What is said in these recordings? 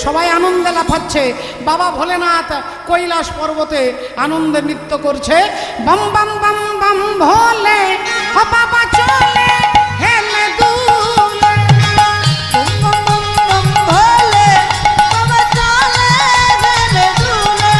সবাই আনন্দে লাফাচ্ছে। বাবা ভোলেনাথ কৈলাস পর্বতে আনন্দে নৃত্য করছে। বম বম বম বম ভোলে ও বাবা চলে হেলে দুলে, বম বম বম বম ভোলে বাবা চলে হেলে দুলে।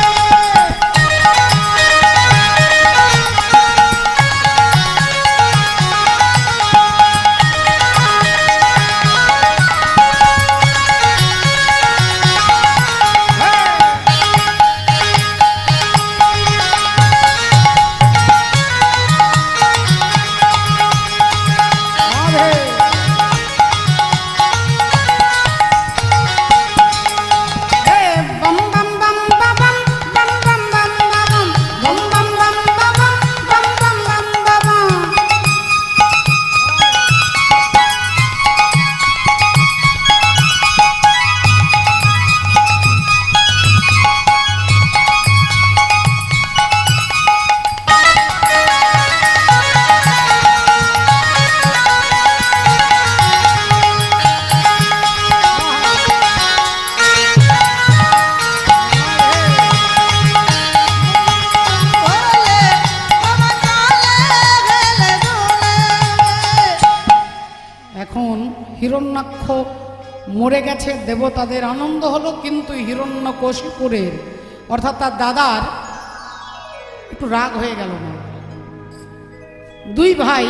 হিরণ্যাক্ষ মরে গেছে, দেবতাদের আনন্দ হলো, কিন্তু হিরণ্যকশিপুরের অর্থাৎ তার দাদার একটু রাগ হয়ে গেল না। দুই ভাই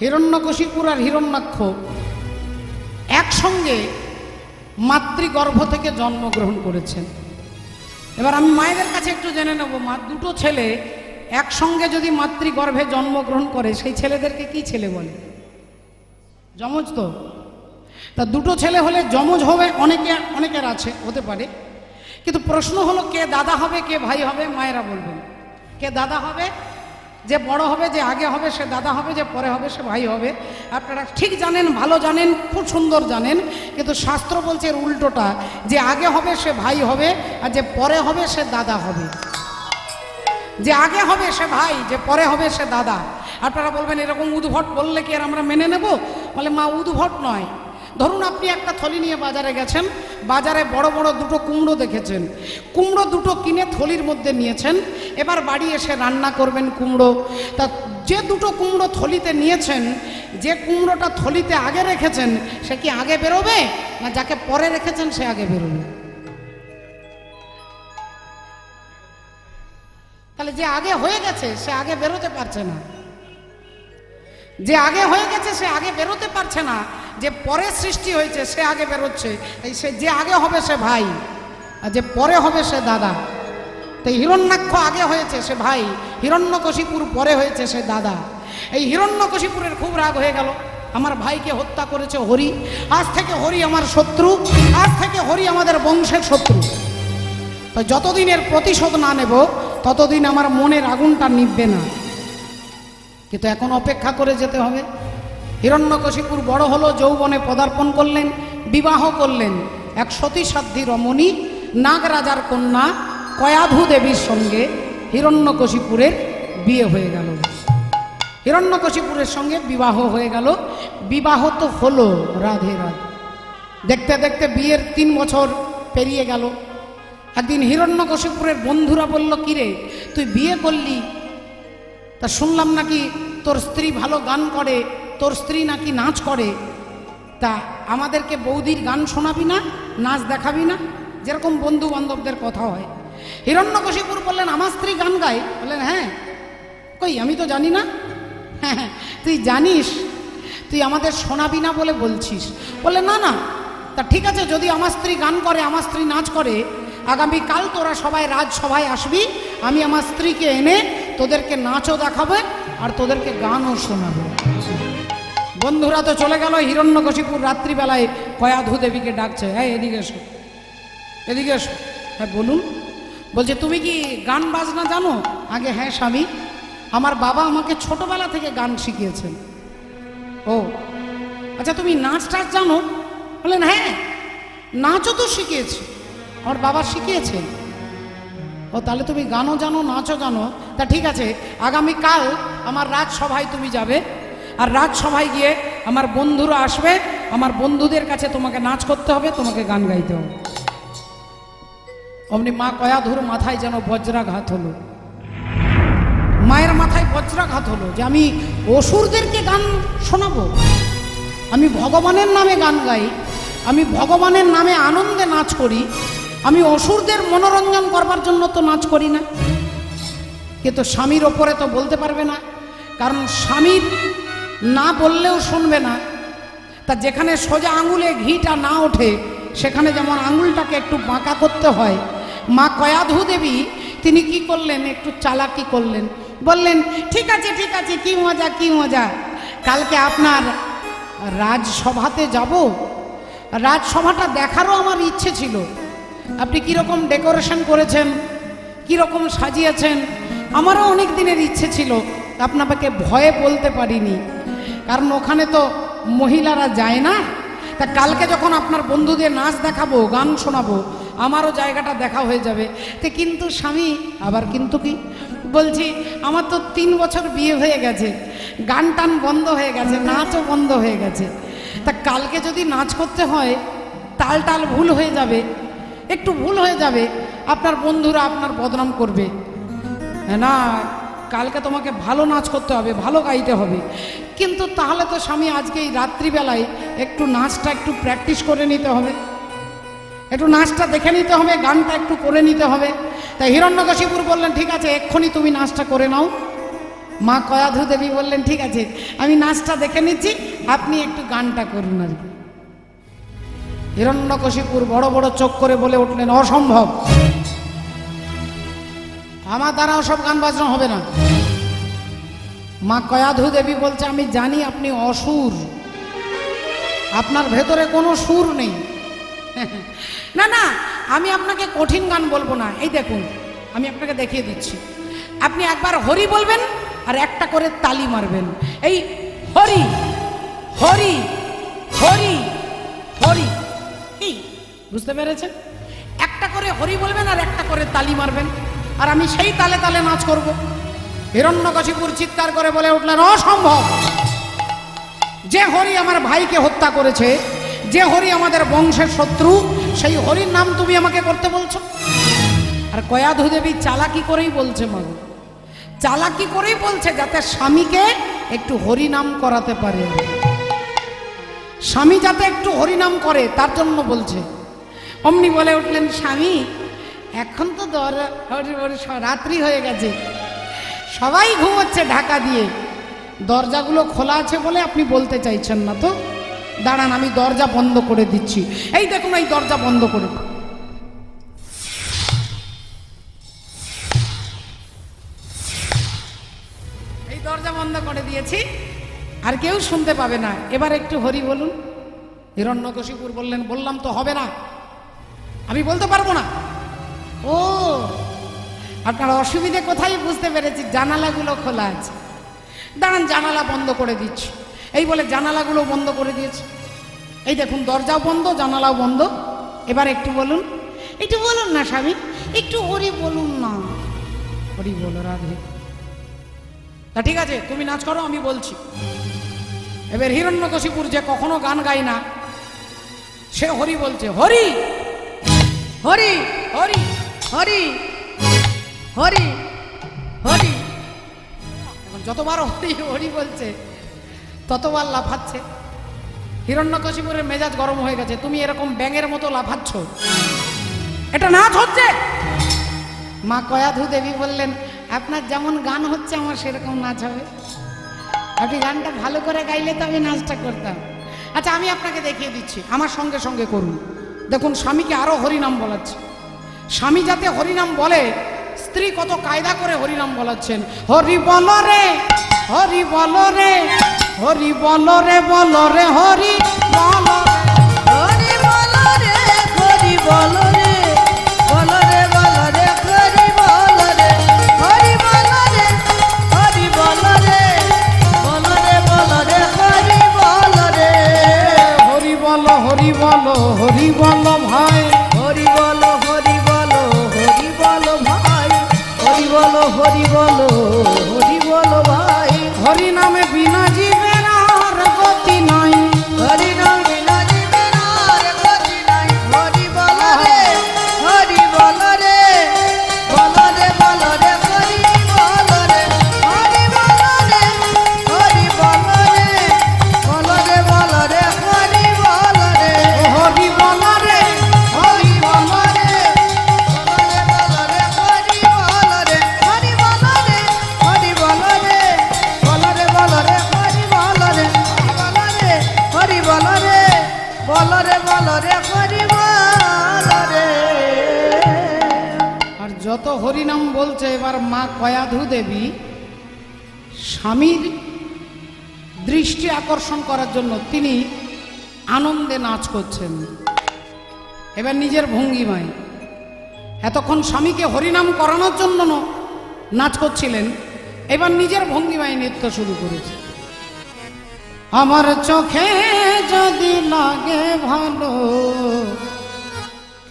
হিরণ্যকশিপুর আর হিরণ্যাক্ষ একসঙ্গে মাতৃগর্ভ থেকে জন্মগ্রহণ করেছেন। এবার আমি মায়েদের কাছে একটু জেনে নেব, দুটো ছেলে একসঙ্গে যদি মাতৃগর্ভে জন্মগ্রহণ করে সেই ছেলেদেরকে কি ছেলে বলে? যমজ তো। তা দুটো ছেলে হলে যমজ হবে, অনেকের আছে, হতে পারে, কিন্তু প্রশ্ন হলো কে দাদা হবে কে ভাই হবে? মায়েরা বলবেন কে দাদা হবে? যে বড় হবে, যে আগে হবে সে দাদা হবে, যে পরে হবে সে ভাই হবে। আপনারা ঠিক জানেন, ভালো জানেন, খুব সুন্দর জানেন, কিন্তু শাস্ত্র বলছে এর উল্টোটা, যে আগে হবে সে ভাই হবে আর যে পরে হবে সে দাদা হবে। যে আগে হবে সে ভাই, যে পরে হবে সে দাদা। আপনারা বলবেন এরকম উদ্ভট বললে কি আর আমরা মেনে নেব? বলে মা উদ্ভট নয়। ধরুন আপনি একটা থলি নিয়ে বাজারে গেছেন, বাজারে বড় বড় দুটো কুমড়ো দেখেছেন, কুমড়ো দুটো কিনে থলির মধ্যে নিয়েছেন, এবার বাড়ি এসে রান্না করবেন কুমড়ো। তা যে দুটো কুমড়ো থলিতে নিয়েছেন, যে কুমড়োটা থলিতে আগে রেখেছেন সে কি আগে বেরোবে, না যাকে পরে রেখেছেন সে আগে বেরোবে? তাহলে যে আগে হয়ে গেছে সে আগে বেরোতে পারছে না, যে আগে হয়ে গেছে সে আগে বেরোতে পারছে না, যে পরে সৃষ্টি হয়েছে সে আগে বেরোচ্ছে। তাই সে যে আগে হবে সে ভাই আর যে পরে হবে সে দাদা। তাই হিরণ্যাক্ষ আগে হয়েছে সে ভাই, হিরণ্যকশিপুর পরে হয়েছে সে দাদা। এই হিরণ্যকশিপুরের খুব রাগ হয়ে গেল, আমার ভাইকে হত্যা করেছে হরি, আজ থেকে হরি আমার শত্রু, আজ থেকে হরি আমাদের বংশের শত্রু। তাই যতদিন এর প্রতিশোধ না নেব ততদিন আমার মনের আগুনটা নিভবে না। কিন্তু এখন অপেক্ষা করে যেতে হবে। হিরণ্যকশিপুর বড় হলো, যৌবনে পদার্পণ করলেন, বিবাহ করলেন এক সতীসাধ্যী রমণী নাগরাজার কন্যা কয়াধু দেবীর সঙ্গে হিরণ্যকশিপুরের বিয়ে হয়ে গেল। হিরণ্যকশিপুরের সঙ্গে বিবাহ হয়ে গেল। বিবাহ তো হলো, রাধে রাধে। দেখতে দেখতে বিয়ের 3 বছর পেরিয়ে গেল। একদিন হিরণ্যকশিপুরের বন্ধুরা বলল, কিরে তুই বিয়ে করলি, তা শুনলাম নাকি তোর স্ত্রী ভালো গান করে, তোর স্ত্রী নাকি নাচ করে, তা আমাদেরকে বৌদির গান শোনাবি না, নাচ দেখাবি না? যেরকম বন্ধু বান্ধবদের কথা হয়। হিরণ্যকশিপুর বললেন আমার স্ত্রী গান গায়? বললেন হ্যাঁ। কই আমি তো জানি না। হ্যাঁ তুই জানিস, তুই আমাদের শোনাবি না বলে বলছিস। বললেন না না, তা ঠিক আছে, যদি আমার স্ত্রী গান করে, আমার স্ত্রী নাচ করে, আগামীকাল তোরা সবাই রাজসভায় আসবি, আমি আমার স্ত্রীকে এনে তোদেরকে নাচও দেখাবে আর তোদেরকে গানও শোনাবে। বন্ধুরা তো চলে গেল। হিরণ্যকশিপুর রাত্রিবেলায় কয়াধু দেবীকে ডাকছে, হ্যাঁ এদিকে এসো, এদিকে এসো। হ্যাঁ বলুন। বলছে তুমি কি গান বাজনা জানো? আগে হ্যাঁ স্বামী, আমার বাবা আমাকে ছোটবেলা থেকে গান শিখিয়েছেন। ও আচ্ছা, তুমি নাচ টাচ জানো? বললেন হ্যাঁ, নাচও তো শিখিয়েছি, আমার বাবা শিখিয়েছেন। ও তাহলে তুমি গানও জানো, নাচও জানো? তা ঠিক আছে, আগামীকাল আমার রাজসভায় তুমি যাবে, আর রাজসভায় গিয়ে আমার বন্ধুরা আসবে, আমার বন্ধুদের কাছে তোমাকে নাচ করতে হবে, তোমাকে গান গাইতে হবে। অমনি মা কয়াধুর মাথায় যেন বজ্রাঘাত হলো। মায়ের মাথায় বজ্রাঘাত হলো যে আমি অসুরদেরকে গান শোনাবো? আমি ভগবানের নামে গান গাই, আমি ভগবানের নামে আনন্দে নাচ করি, আমি অসুরদের মনোরঞ্জন করবার জন্য তো নাচ করি না। কিন্তু স্বামীর ওপরে তো বলতে পারবে না, কারণ স্বামীর না বললেও শুনবে না। তা যেখানে সোজা আঙুলে ঘিটা না ওঠে সেখানে যেমন আঙুলটাকে একটু বাঁকা করতে হয়, মা কয়াধু দেবী তিনি কি করলেন, একটু চালাকি করলেন। বললেন ঠিক আছে ঠিক আছে, কি মজা কি মজা, কালকে আপনার রাজসভাতে যাব, রাজসভাটা দেখারও আমার ইচ্ছে ছিল। আপনি কীরকম ডেকোরেশন করেছেন, কীরকম সাজিয়েছেন, আমারও অনেক দিনের ইচ্ছে ছিল, আপনাকে ভয়ে বলতে পারিনি, কারণ ওখানে তো মহিলারা যায় না। তা কালকে যখন আপনার বন্ধুদের নাচ দেখাবো, গান শোনাবো, আমারও জায়গাটা দেখা হয়ে যাবে। তো কিন্তু স্বামী, আবার কিন্তু কি বলছি, আমার তো 3 বছর বিয়ে হয়ে গেছে, গান টান বন্ধ হয়ে গেছে, নাচও বন্ধ হয়ে গেছে। তা কালকে যদি নাচ করতে হয় তাল টাল ভুল হয়ে যাবে, একটু ভুল হয়ে যাবে, আপনার বন্ধুরা আপনার বদনাম করবে। না, কালকে তোমাকে ভালো নাচ করতে হবে, ভালো গাইতে হবে। কিন্তু তাহলে তো স্বামী আজকে এই রাত্রিবেলায় একটু নাচটা একটু প্র্যাকটিস করে নিতে হবে, একটু নাচটা দেখে নিতে হবে, গানটা একটু করে নিতে হবে। তাই হিরণ্যকশিপুর বললেন ঠিক আছে, এক্ষুনি তুমি নাচটা করে নাও। মা কয়াধু দেবী বললেন ঠিক আছে, আমি নাচটা দেখে নিচ্ছি, আপনি একটু গানটা করুন আর কি। হিরণ্যকশিপুর বড় বড় চোখ করে বলে উঠলেন অসম্ভব, আমার দ্বারা ওসব গান বাজনা হবে না। মা কয়াধু দেবী বলছে আমি জানি আপনি অসুর, আপনার ভেতরে কোনো সুর নেই। না না, আমি আপনাকে কঠিন গান বলবো না, এই দেখুন আমি আপনাকে দেখিয়ে দিচ্ছি। আপনি একবার হরি বলবেন আর একটা করে তালি মারবেন, এই হরি হরি হরি হরি, কি বুঝতে পেরেছেন? একটা করে হরি বলবেন আর একটা করে তালি মারবেন, আর আমি সেই তালে তালে নাচ করব। হিরণ্যকশিপুর চিৎকার করে বলে উঠলেন অসম্ভব, যে হরি আমার ভাইকে হত্যা করেছে, যে হরি আমাদের বংশের শত্রু, সেই হরির নাম তুমি আমাকে করতে বলছো? আর কয়াধু দেবী চালাকি করেই বলছে, মাগো চালাকি করেই বলছে যাতে স্বামীকে একটু হরিনাম করাতে পারে, স্বামী যাতে একটু হরিনাম করে তার জন্য বলছে। অমনি বলে উঠলেন স্বামী, এখন তো রাত্রি হয়ে গেছে, সবাই ঘুমোচ্ছে ঢাকা দিয়ে, দরজাগুলো খোলা আছে বলে আপনি বলতে চাইছেন না তো? দাঁড়ান, আমি দরজা বন্ধ করে দিচ্ছি। এই দেখুন, এই দরজা বন্ধ করে, এই দরজা বন্ধ করে দিয়েছি, আর কেউ শুনতে পাবে না। এবার একটু হরি বলুন। হিরণ্যকশিপুর বললেন বললাম তো হবে না, আমি বলতে পারবো না। ও, আপনার অসুবিধে কোথায় বুঝতে পেরেছি, জানালাগুলো খোলা আছে। দাঁড়ান, জানালা বন্ধ করে দিচ্ছি। এই বলে জানালাগুলো বন্ধ করে দিয়েছে। এই দেখুন, দরজাও বন্ধ, জানালাও বন্ধ। এবার একটু বলুন, একটু বলুন না স্বামী, একটু হরি বলুন না। হরি বলো রাধে। তা ঠিক আছে, তুমি নাচ করো, আমি বলছি। এবার হিরণ্যকশিপুর যে কখনো গান গায় না, সে হরি বলছে, হরি হরি হরি হরি হরি হরি। এখন যতবার হরি হরি বলছে ততবার লাফাচ্ছে। হিরণ্যকশিপুরের মেজাজ গরম হয়ে গেছে, তুমি এরকম ব্যাঙের মতো লাফাচ্ছ, এটা নাচ হচ্ছে? মা কয়াধু দেবী বললেন আপনার যেমন গান হচ্ছে আমার সেরকম নাচ হবে। আপনি গানটা ভালো করে গাইলে তো আমি নাচটা করতাম। আচ্ছা, আমি আপনাকে দেখিয়ে দিচ্ছি, আমার সঙ্গে সঙ্গে করুন। দেখুন, স্বামীকে আরো হরিনাম বলাচ্ছে। স্বামী যাতে হরিনাম বলে, স্ত্রী কত কায়দা করে হরিনাম বলাচ্ছেন। হরি বল রে, হরি বল রে, হরি বল রে, বল রে হরি বল, হরি বল রে, হরি বল রে, বল রে বল রে, হরি বল রে, হরি বল রে, হরি বল রে, বল রে বল রে, হরি বল রে, হরি বল, হরি বল, হরি বল ভাই, হরি বল, হরি বল, হরি বল ভাই, হরি বল, হরি বল, হরি বল ভাই। হরি নামে বিনা জীবের আর গতি নাই, হরি নামে বিনা যত হরিনাম বলছে, এবার মা কয়াধু দেবী স্বামীর দৃষ্টি আকর্ষণ করার জন্য তিনি আনন্দে নাচ করছেন। এবার নিজের ভঙ্গিমায়, এতক্ষণ স্বামীকে হরিনাম করানোর জন্য নাচ করছিলেন, এবার নিজের ভঙ্গিমায় নৃত্য শুরু করেছে। আমার চোখে যদি লাগে ভালো,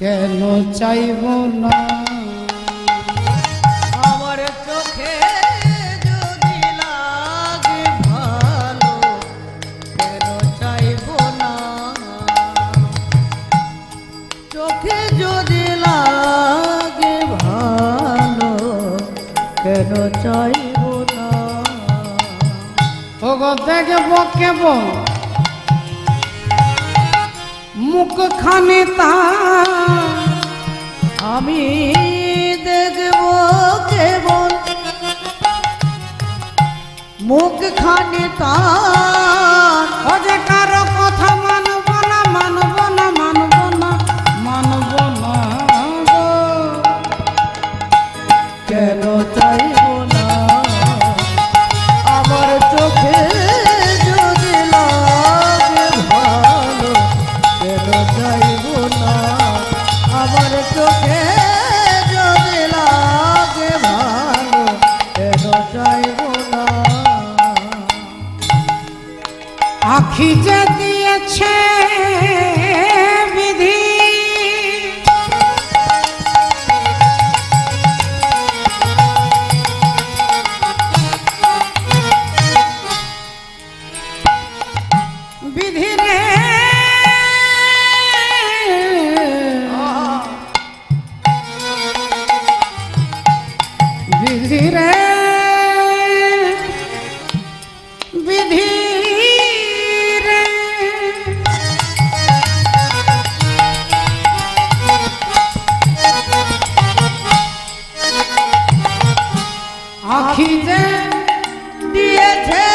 কেন চাইব না? আমার চোখে যদি লাগে ভালো, কেন চাইব না? চোখে যদি লাগে ভালো, কেন চাইব না? ওগো দেখব কেবল মুখখানে তার, আমি দেখব কেবল মুখখানে তার। ও যে কারো কথা মানব না, মানব না, মানব না, মানব না গো। কেন চাইব না? আমার চোখে যদি লাগে ভালো, কেন চাইব না? আমার চোখে যদি লাগে ভালো, কেন চাইব না? আখি যে দিয়েছে বিধি, বিধি রে বিধি রে বিধি রে, আখি যে দিয়েছে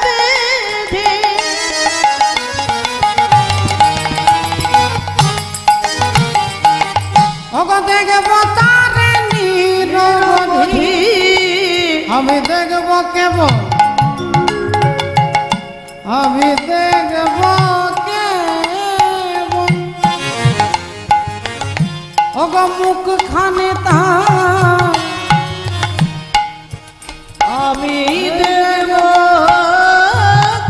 বিধি, ওগো দেখব তারে নিরবধি, আমি দেখব কেবল, আমি দেখব কেবল, ওগো মুখখানে তার, আমি দেব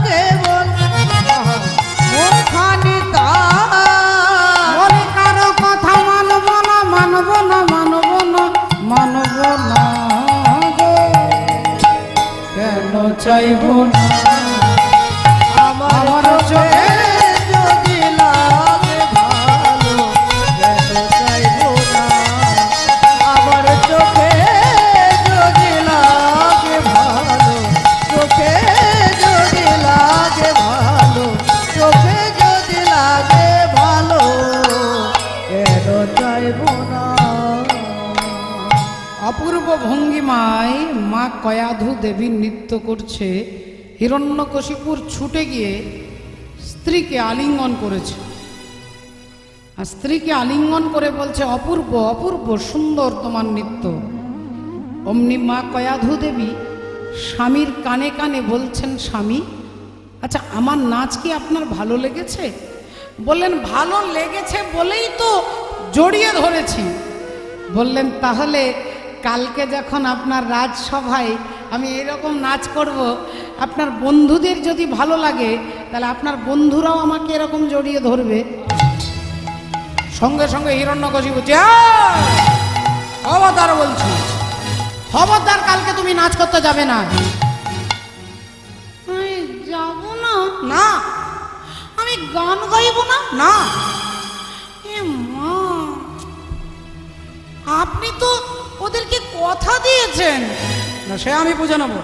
কেবল মুখখানি তার। ওরে কারো কথা মানব না, মানব না, মানব না, মানব না গো। কেন চাইব না? আমার চোখে যদি লাগে ভালো, কেন চাইব না? আমার চোখে যদি লাগে ভালো, চোখে যদি লাগে ভালো, চোখে যদি লাগে ভালো, কেন চাইব না? অপূর্ব ভঙ্গিমায় মা কয়াধু দেবী নৃত্য করছে। হিরণ্যকশিপুর ছুটে গিয়ে স্ত্রীকে আলিঙ্গন করেছে, আর স্ত্রীকে আলিঙ্গন করে বলছে, অপূর্ব অপূর্ব সুন্দর তোমার নৃত্য। অমনি মা কয়াধু দেবী স্বামীর কানে কানে বলছেন, স্বামী, আচ্ছা আমার নাচ কি আপনার ভালো লেগেছে? বললেন, ভালো লেগেছে বলেই তো জড়িয়ে ধরেছি। বললেন, তাহলে কালকে যখন আপনার রাজসভায় আমি এরকম নাচ করব, আপনার বন্ধুদের যদি ভালো লাগে, তাহলে আপনার বন্ধুরাও আমাকে এরকম জড়িয়ে ধরবে। সঙ্গে সঙ্গে হিরণ্যকশিপু বলছে, খবরদার বলছি, খবরদার, কালকে তুমি নাচ করতে যাবে না। যাব না? না। আমি গান গাইব না? না। এ মা, আপনি তো ওদেরকে কথা দিয়েছেন। না, সে আমি বুঝে নেব।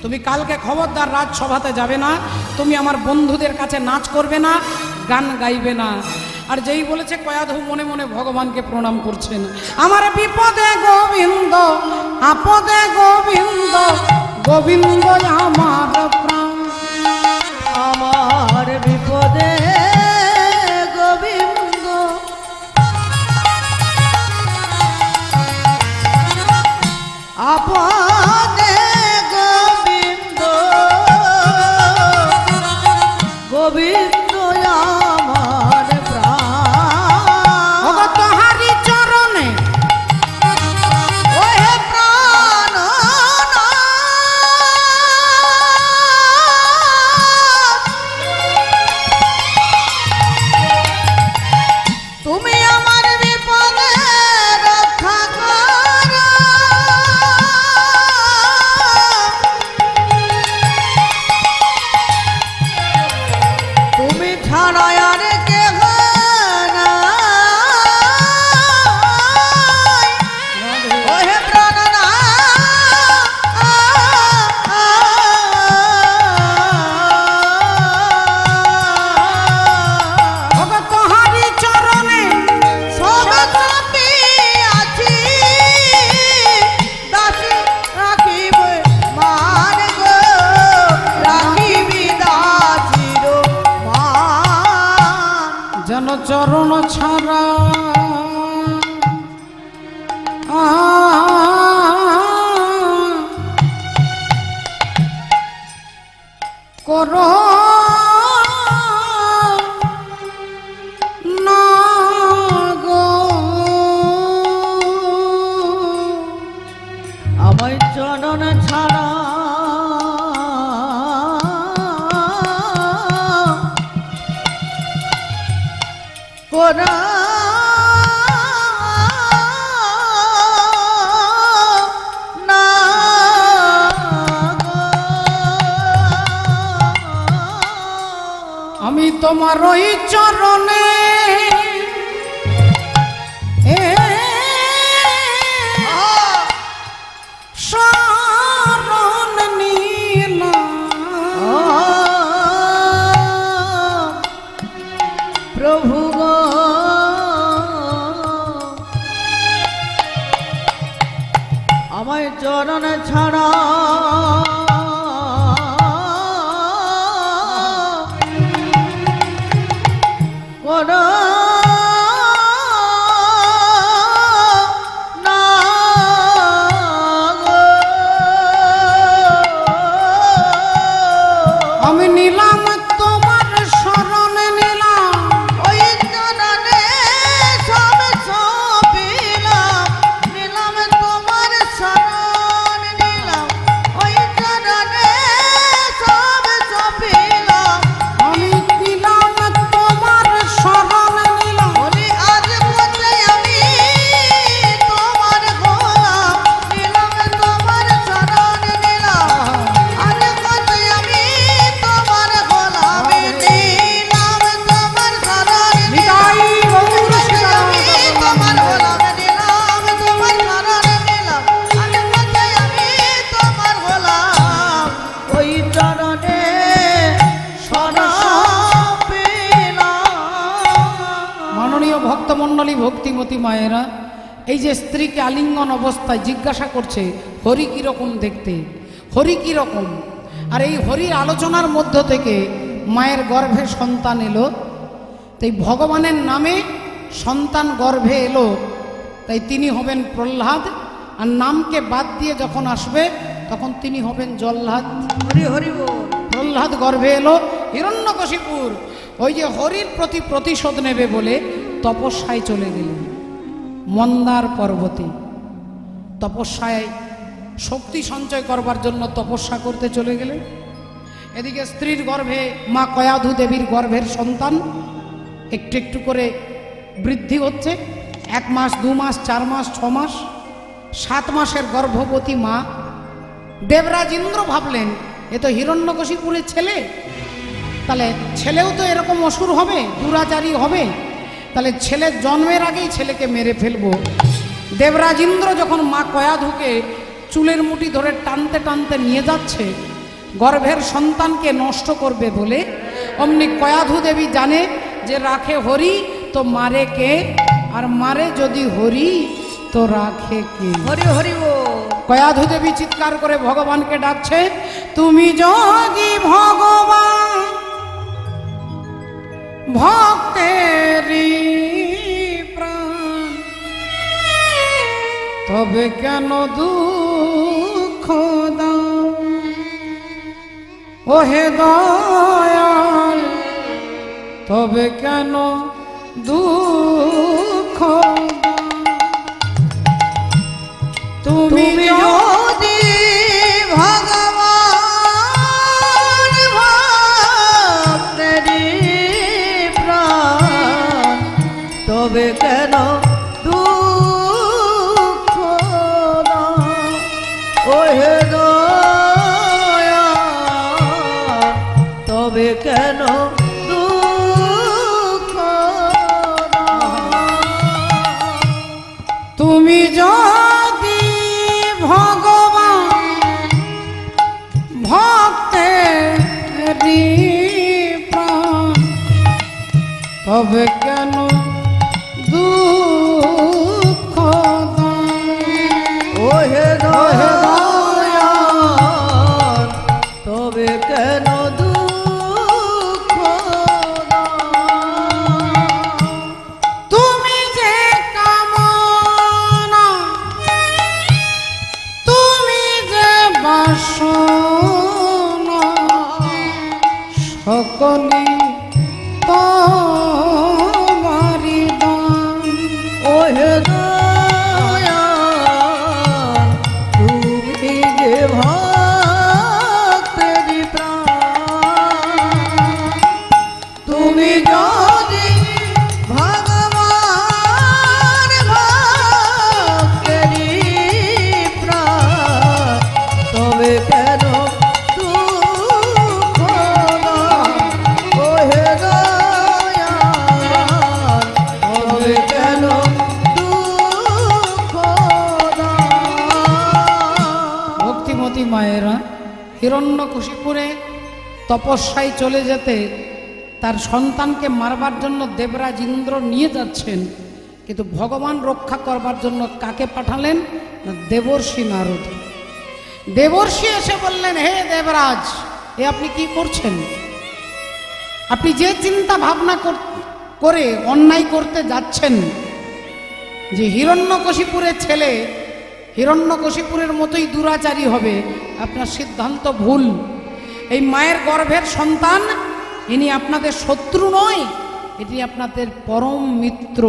তুমি কালকে খবরদার রাজসভাতে যাবে না, তুমি আমার বন্ধুদের কাছে নাচ করবে না, গান গাইবে না। আর যেই বলেছে, কয়াধু মনে মনে ভগবানকে প্রণাম করছেন। আমার বিপদে গোবিন্দ, আপদে গোবিন্দ, গোবিন্দ আমার প্রাণ। আমার বিপদে গোবিন্দ, ছাড়া আর কে ওহে প্রাণনা তোহারি চরণে সব চাপি আছি দাসী রাখিব মান গো রাখিবি দাসীর মান যেন চরণ ছাড়া করো না গো আমায় চরণ ছাড়া কোনা না গো। আমি তোমার ওই চরণে শরণ নিলাম প্রভু গো আমায় চরণ ছাড়া কোন না গো। আমি নিলাম তোমার শরণে নিলাম ওই চরণে সব সপিলাম নিলাম তোমার শরণ নিলাম ওই চরণে সব সপিলাম আমি নিলাম তোমার শরণে নিলাম বলি আজ বলতে আমি তোমার গোলাম নিলাম তোমার শরণ নিলাম আজ বলতে আমি তোমার গোলাম নিলাম তোমার শরণ নিতাই গৌর আমি তোমার গোলাম নিলাম তোমার শরণ নিলাম আজ বলতে আমি তোমার গোলাম ওই চরণে শরণ পেলাম। মাননীয় ভক্তমণ্ডলী ভক্তিমতী মায়েরা এই যে স্ত্রীকে আলিঙ্গন অবস্থায় জিজ্ঞাসা করছে হরি কীরকম দেখতে, হরি কীরকম, আর এই হরির আলোচনার মধ্য থেকে মায়ের গর্ভে সন্তান এলো। তাই ভগবানের নামে সন্তান গর্ভে এলো, তাই তিনি হবেন প্রহ্লাদ, আর নামকে বাদ দিয়ে যখন আসবে তখন তিনি হবেন জল্লাদ। হরি হরি বল। প্রহ্লাদ গর্ভে এলো, হিরণ্যকশিপুর ওই যে হরির প্রতি প্রতিশোধ নেবে বলে তপস্যায় চলে গেলেন মন্দার পর্বতে। তপস্যায় শক্তি সঞ্চয় করবার জন্য তপস্যা করতে চলে গেলেন। এদিকে স্ত্রীর গর্ভে মা কয়াধু দেবীর গর্ভের সন্তান একটু একটু করে বৃদ্ধি হচ্ছে। 1 মাস 2 মাস 4 মাস 6 মাস 7 মাসের গর্ভবতী মা দেবরাজ ইন্দ্র ভাবলেন এ তো হিরণ্যকশিপুরের ছেলে, তাহলে ছেলেও তো এরকম অসুর হবে, দুরাচারী হবে, তাহলে ছেলের জন্মের আগেই ছেলেকে মেরে ফেলবো। দেবরাজ ইন্দ্র যখন মা কয়াধুকে চুলের মুঠি ধরে টানতে টানতে নিয়ে যাচ্ছে গর্ভের সন্তানকে নষ্ট করবে বলে, অমনি কয়াধু দেবী জানে যে রাখে হরি তো মারে কে, আর মারে যদি হরি তো রাখে কে। হরি হরি বল। কয়াধু দেবী চিৎকার করে ভগবানকে ডাকছে, তুমি যোগী ভগবান ভক্তেরই প্রাণ, তবে কেন দুঃখ দাও ওহে দয়াল, তবে কেন দুঃখ দাও। তুমি যদি ভগবান ভক্তেরই প্রাণ, তবে কেন দুঃখ দাও ওহে দয়াল, তবে কেন দুঃখ তবে কেন দুঃখ ওহে দয়াল তবে কেন দুঃখ তুমি যে কামনা তুমি যে বাসনা সকলে তোমারি দান ওহে দয়াল তুমি যে ভক্তেরি প্রাণ তুমি যদি ভগবান ভক্তেরি প্রাণ তবে কেন দুঃখ দাও? ওহে দয়াল তবে কেন দুঃখ দাও? ভক্তিমতী মায়েরা হিরণ্যকশিপুরে তপস্যায় চলে যেতে তার সন্তানকে মারবার জন্য দেবরাজ ইন্দ্র নিয়ে যাচ্ছেন, কিন্তু ভগবান রক্ষা করবার জন্য কাকে পাঠালেন না দেবর্ষি নারদ। দেবর্ষি এসে বললেন, হে দেবরাজ, এ আপনি কি করছেন? আপনি যে চিন্তা ভাবনা করে অন্যায় করতে যাচ্ছেন, যে হিরণ্যকশিপুরের ছেলে হিরণ্যকশিপুরের মতোই দুরাচারী হবে, আপনার সিদ্ধান্ত ভুল। এই মায়ের গর্ভের সন্তান ইনি আপনাদের শত্রু নয়, এটি আপনাদের পরম মিত্র।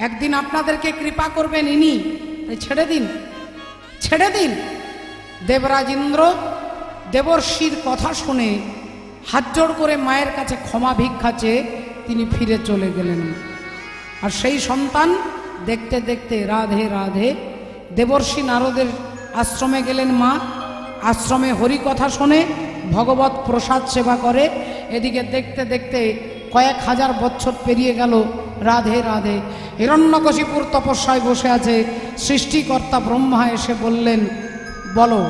একদিন আপনাদেরকে কৃপা করবেন ইনি, তাই ছেড়ে দিন, ছেড়ে দিন। দেবরাজ ইন্দ্র দেবর্ষির কথা শুনে হাত জোড় করে মায়ের কাছে ক্ষমা ভিক্ষা চেয়ে তিনি ফিরে চলে গেলেন। আর সেই সন্তান দেখতে দেখতে রাধে রাধে দেবর্ষি নারদের আশ্রমে গেলেন। মা আশ্রমে হরি কথা শোনে, ভগবত প্রসাদ সেবা করে। এদিকে দেখতে দেখতে কয়েক হাজার বছর পেরিয়ে গেল। রাধে রাধে হিরণ্যকশিপুর তপস্যায় বসে আছে। সৃষ্টিকর্তা ব্রহ্মা এসে বললেন, বলো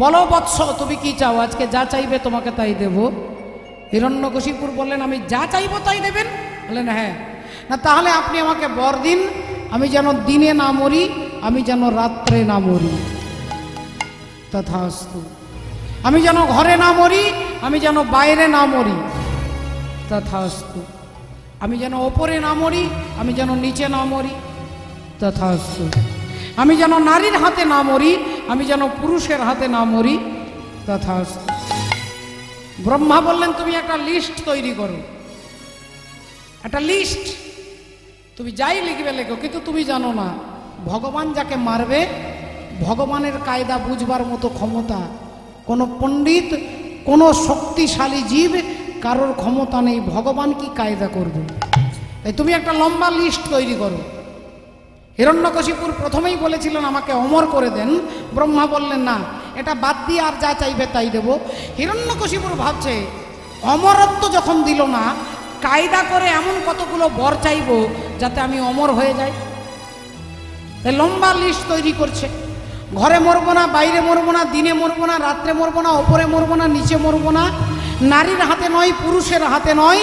বলো বৎস, তুমি কি চাও? আজকে যা চাইবে তোমাকে তাই দেব। হিরণ্যকশিপুর বললেন, আমি যা চাইবো তাই দেবেন? বললেন, হ্যাঁ। না তাহলে আপনি আমাকে বর দিন, আমি যেন দিনে না মরি, আমি যেন রাত্রে না মরি। তথাস্তু। আমি যেন ঘরে না মরি, আমি যেন বাইরে না মরি। তথাস্তু। আমি যেন ওপরে না মরি, আমি যেন নিচে না মরি। তথাস্তু। আমি যেন নারীর হাতে না মরি, আমি যেন পুরুষের হাতে না মরি। তথাস্তু। ব্রহ্মা বললেন, তুমি একটা লিস্ট তৈরি করো, একটা লিস্ট। তুমি যাই লিখবে লেখো, কিন্তু তুমি জানো না ভগবান যাকে মারবে, ভগবানের কায়দা বুঝবার মতো ক্ষমতা কোনো পণ্ডিত, কোনো শক্তিশালী জীব কারোর ক্ষমতা নেই। ভগবান কি কায়দা করবে? তাই তুমি একটা লম্বা লিস্ট তৈরি করো। হিরণ্যকশিপুর প্রথমেই বলেছিলেন আমাকে অমর করে দেন। ব্রহ্মা বললেন, না, এটা বাদ দিয়ে আর যা চাইবে তাই দেব। হিরণ্যকশিপুর ভাবছে, অমরত্ব যখন দিল না, কায়দা করে এমন কতগুলো বর চাইব যাতে আমি অমর হয়ে যাই। তাই লম্বা লিস্ট তৈরি করছে। ঘরে মরবো না, বাইরে মরবো না, দিনে মরবো না, রাত্রে মরবো না, ওপরে মরবো না, নিচে মরবো না, নারীর হাতে নয়, পুরুষের হাতে নয়,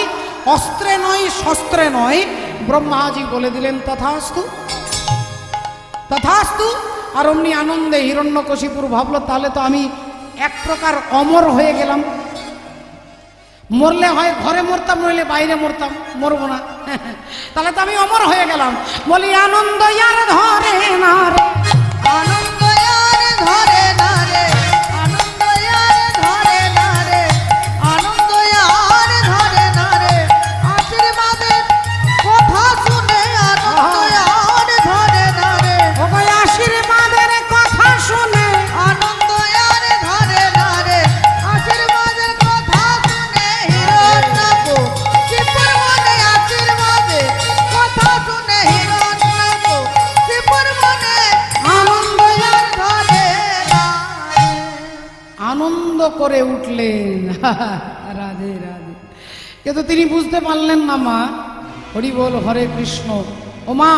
অস্ত্রে নয়, শস্ত্রে নয়। ব্রহ্মাজি বলে দিলেন, তথাস্তু তথাস্তু। আর অমনি আনন্দে হিরণ্যকশিপুর ভাবলো, তাহলে তো আমি এক প্রকার অমর হয়ে গেলাম। মরলে হয় ঘরে মরতাম, নইলে বাইরে মরতাম, মরবো না। তাহলে তো আমি অমর হয়ে গেলাম। বলি, আনন্দ ইয়ার ধরে না রে, আনন্দ আর ধরে না রে, আনন্দ আর ধরে না রে, আনন্দ আর ধরে না রে, আশীর্বাদের কথা শুনে আনন্দ আর ধরে না রে, ওই আশীর্বাদের কথা শুনে আনন্দ আর ধরে না রে, আশীর্বাদের কথা শুনে হিরণ্যকশিপুর মনে আশীর্বাদের কথা শুনে হিরণ্যকশিপুর মনে আনন্দ আর ধরে না রে। আনন্দ করে উঠলেন। রাধে রাধে। কিন্তু তিনি বুঝতে পারলেন না। মা, হরি বল, হরে কৃষ্ণ। ও মা,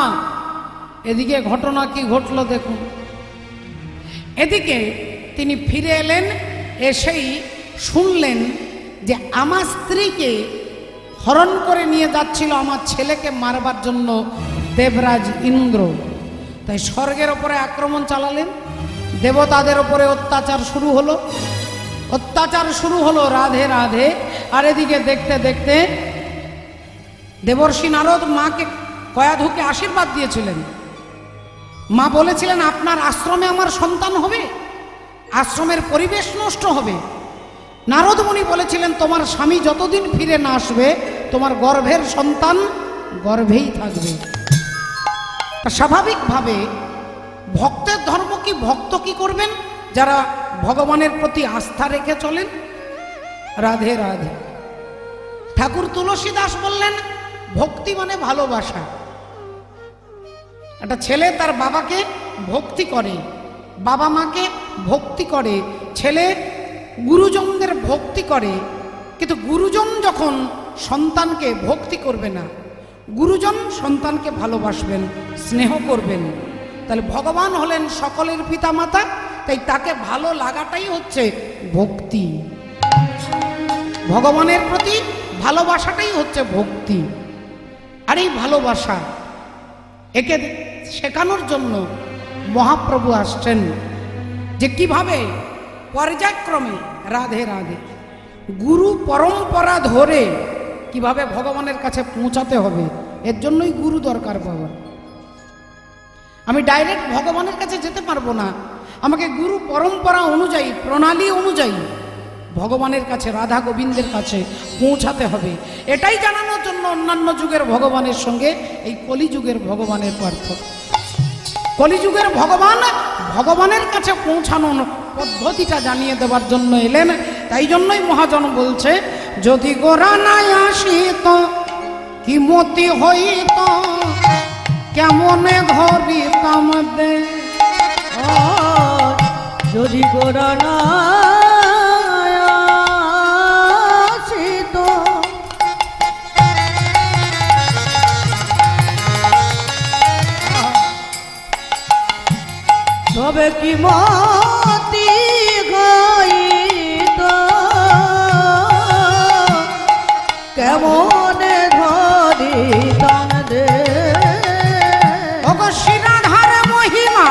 এদিকে ঘটনা কি ঘটলো দেখুন। এদিকে তিনি ফিরে এলেন, এসেই শুনলেন যে আমার স্ত্রীকে হরণ করে নিয়ে যাচ্ছিল আমার ছেলেকে মারবার জন্য দেবরাজ ইন্দ্র। তাই স্বর্গের ওপরে আক্রমণ চালালেন, দেবতাদের ওপরে অত্যাচার শুরু হলো, অত্যাচার শুরু হলো। রাধে রাধে। আর এদিকে দেখতে দেখতে দেবর্ষি নারদ মাকে কয়াধুকে আশীর্বাদ দিয়েছিলেন। মা বলেছিলেন আপনার আশ্রমে আমার সন্তান হবে, আশ্রমের পরিবেশ নষ্ট হবে। নারদ মুনি বলেছিলেন তোমার স্বামী যতদিন ফিরে না আসবে তোমার গর্ভের সন্তান গর্ভেই থাকবে। স্বাভাবিকভাবে ভক্তের ধর্ম কি, ভক্ত কি করবেন? যারা ভগবানের প্রতি আস্থা রেখে চলেন। রাধে রাধে। ঠাকুর তুলসী দাস বললেন ভক্তি মানে ভালোবাসা। একটা ছেলে তার বাবাকে ভক্তি করে, বাবা মাকে ভক্তি করে, ছেলে গুরুজনদের ভক্তি করে। কিন্তু গুরুজন যখন সন্তানকে ভক্তি করবে না, গুরুজন সন্তানকে ভালোবাসবেন, স্নেহ করবেন। তাহলে ভগবান হলেন সকলের পিতামাতা, তাই তাকে ভালো লাগাটাই হচ্ছে ভক্তি। ভগবানের প্রতি ভালোবাসাটাই হচ্ছে ভক্তি। আর এই ভালোবাসা একে শেখানোর জন্য মহাপ্রভু আসছেন যে কিভাবে পর্যায়ক্রমে রাধে রাধে গুরু পরম্পরা ধরে কিভাবে ভগবানের কাছে পৌঁছাতে হবে। এর জন্যই গুরু দরকার বাবা। আমি ডাইরেক্ট ভগবানের কাছে যেতে পারবো না, আমাকে গুরু পরম্পরা অনুযায়ী, প্রণালী অনুযায়ী ভগবানের কাছে, রাধা গোবিন্দের কাছে পৌঁছাতে হবে। এটাই জানানোর জন্য অন্যান্য যুগের ভগবানের সঙ্গে এই কলিযুগের ভগবানের পার্থক্য। কলিযুগের ভগবান ভগবানের কাছে পৌঁছানোর পদ্ধতিটা জানিয়ে দেওয়ার জন্য এলেন। তাই জন্যই মহাজন বলছে যদি গোরা নাই আসিত কি মতি হইত কেমনে ধরিতাম দে। যদি গোরা না আসিত তবে কি মতি হইত কেমনে ধরিতাম দে। শিরাধার মহিমা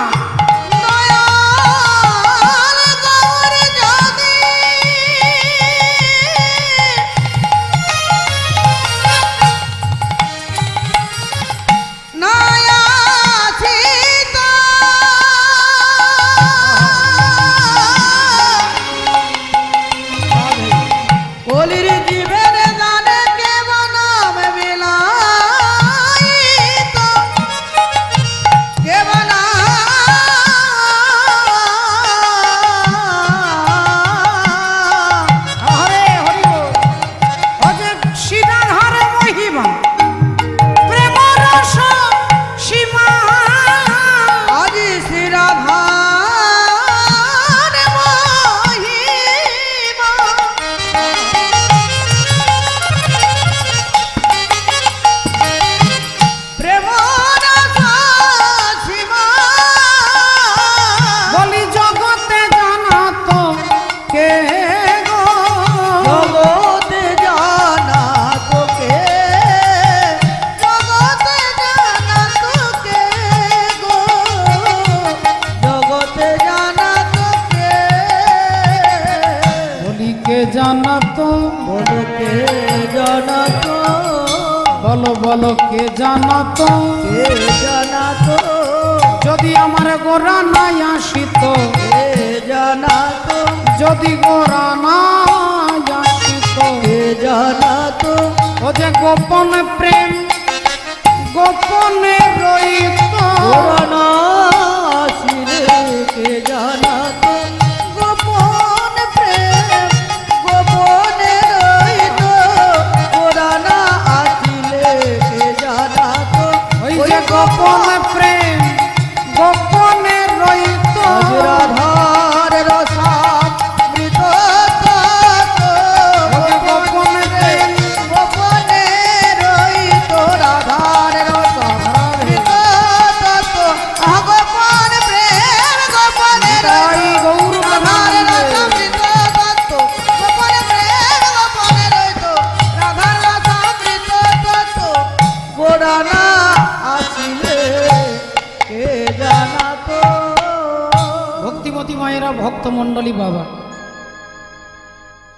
বলো বলো কে জানাতো, কে জানাতো যদি আমার গোরা নাই আসিত, কে জানাতো যদি গোরা নাই আসিত, কে জানাতো ও যে গোপন প্রেম গোপনে রইত, গোরা না আসিলে কে জানাতো গোপন প্রেম গোপনে রইত, গোরা না আসিলে কে জানাতো ওই যে গোপন প্রেম গোপনে রইত, রাধার রসামৃত গোপন প্রেম গোপনে রইত, রাধার রসামৃত গোপন মায়েরা, ভক্তমণ্ডলী বাবা,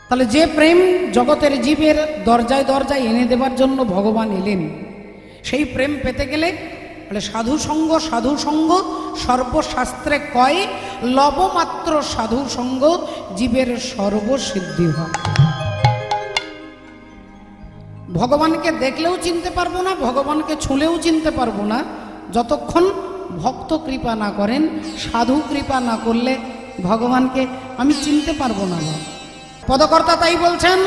তাহলে যে প্রেম জগতের জীবের দরজায় দরজায় এনে দেবার জন্য ভগবান এলেন, সেই প্রেম পেতে গেলে বলে সাধু সঙ্গ, সাধু সঙ্গ সর্বশাস্ত্রে কয়, লবমাত্র সাধু সঙ্গ জীবের সর্বসিদ্ধি হয়। ভগবানকে দেখলেও চিনতে পারবো না, ভগবানকে ছুঁলেও চিনতে পারবো না, যতক্ষণ ভক্ত কৃপা না করেন, সাধু কৃপা না করলে ভগবানকে আমি চিনতে পারবো না। পদকর্তা তাই বলছেন,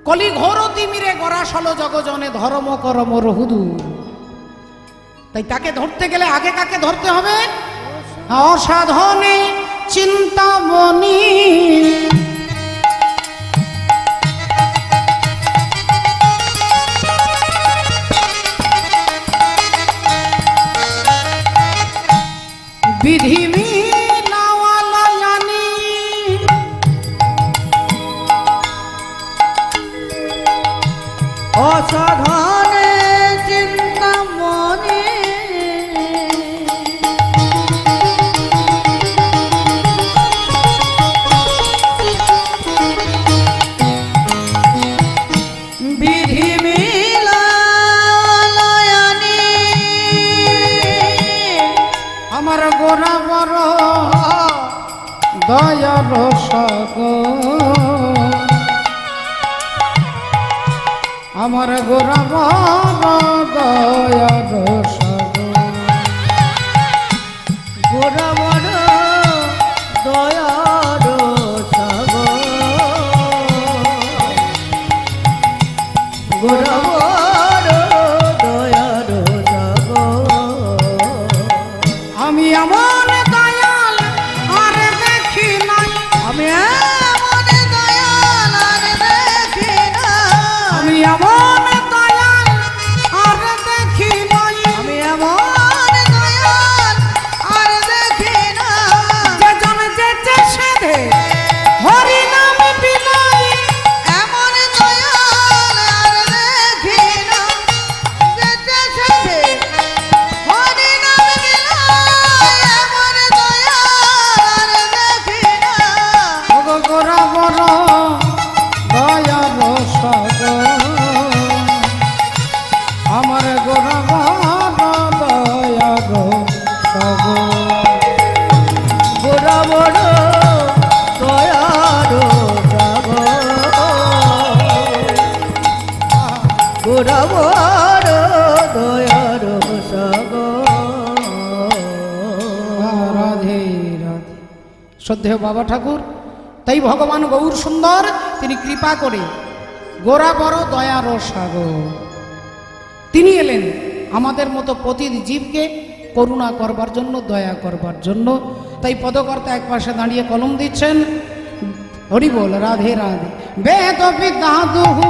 কলি ঘোর তিমিরে গরাসল জগজনে ধর্ম করম রহুদু। তাই তাকে ধরতে গেলে আগে কাকে ধরতে হবে? অসাধনে চিন্তামণি। বিধি মিলাওয়ালায়ানি অসাধনে চিন্তামণি। বিধি মিলাওয়ালায়ানি আমার গোরা বড় দয়ার সাগর, আমার গোরা বড় দয়ার সাগর, গোরা বড় দয়ার সাগর, গোরা বড় দয়ার সাগর। আমি এমন দয়াল আর দেখি নাই, আমি এমন দয়াল আর দেখি না, আমি এমন দয়াল আর দেখি নাই, আমি এমন দয়াল আর দেখি না, যে জন যেতে সেধে হরি নাম বিলাই, এমন দয়াল আর দেখি না, যেতে সেধে হরি নাম বিলাই, এমন দয়াল আর দেখি না। ওগো গোরা বড় দয়ার সাগর, আমার গোরা বড় দয়ার সাগর, গোরা বড় দয়ার সাগর, গোরা বড় দয়ার সাগর। রাধে রাধে। শ্রদ্ধেয় বাবা ঠাকুর, তাই ভগবান গৌর সুন্দর তিনি কৃপা করে গোরা বড় দয়ার সাগর, তিনি এলেন আমাদের মতো প্রতিটি জীবকে করুণা করবার জন্য, দয়া করবার জন্য। তাই পদকর্তা এক পাশে দাঁড়িয়ে কলম দিচ্ছেন, হরি বল রাধে রাধে। বেদ বিদ্যা দুহু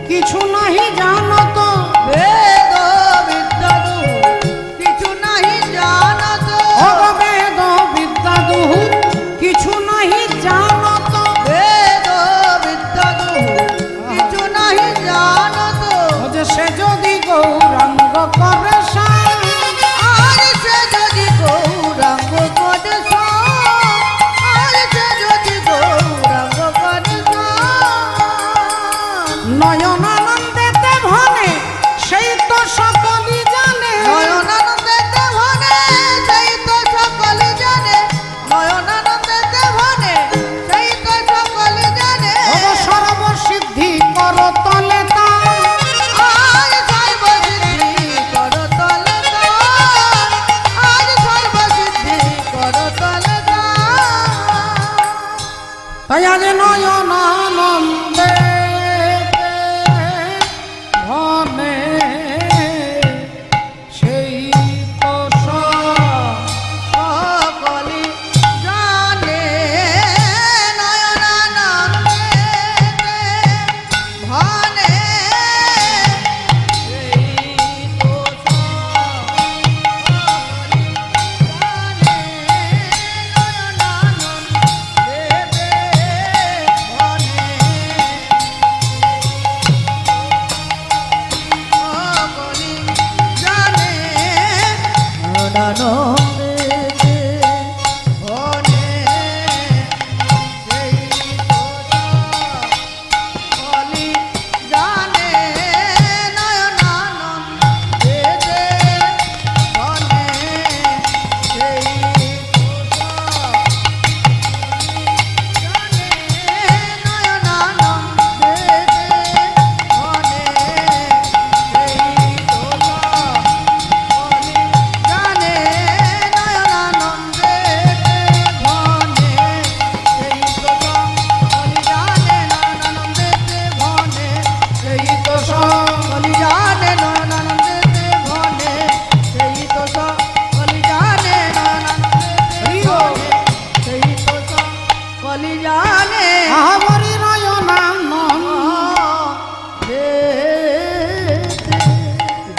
কিছু নাহি জানত, বেদ বিদ্যা দুহু কিছু নাহি জানত, বেদ বিদ্যা দুহু কিছু নাহি জানত, বেদ বিদ্যা দুহু কিছু নাহি জানত, যে সে যদি গৌরাঙ্গ করে সায়, আর সে যদি গৌরাঙ্গ করে সায়, আর সে যদি গৌরাঙ্গ করে সায়, নয়নানন্দেতে ভনে সেই তো সকলই জানে, নয়নানন্দেতে ভনে সেই তো সকলে জানে, নয়নানন্দেতে ভনে সেই তো সকলে জানে, সর্বসিদ্ধি কর তলে তা, আর সর্বসিদ্ধি কর তলে তার, আর সর্বসিদ্ধি কর তলে তার। তাই আজ নয়নানন্দে ভনে সেই তো সকলে জানে, নয়নানন্দেতে ভনে সেই তো সকলে জানে, নয়নানন্দেতে ভনে সকলে জানে, নয়নানন্দেতে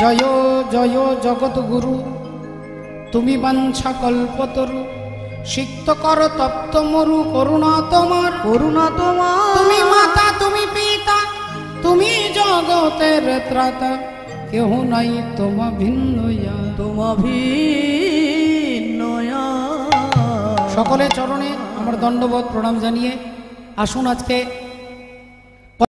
জয় জয় জগৎ গুরু, তুমি বাঞ্ছা কল্পতরু, সিক্ত কর তপ্ত মরু, করুণা তোমার, করুণা তোমার। তুমি মাতা তুমি পিতা, তুমি জগতের ত্রাতা, কেহ নাই তোমা ভিন্ন ইয়া। তোমা ভিন্ন সকলের চরণে আমার দণ্ডবোধ প্রণাম জানিয়ে আসুন আজকে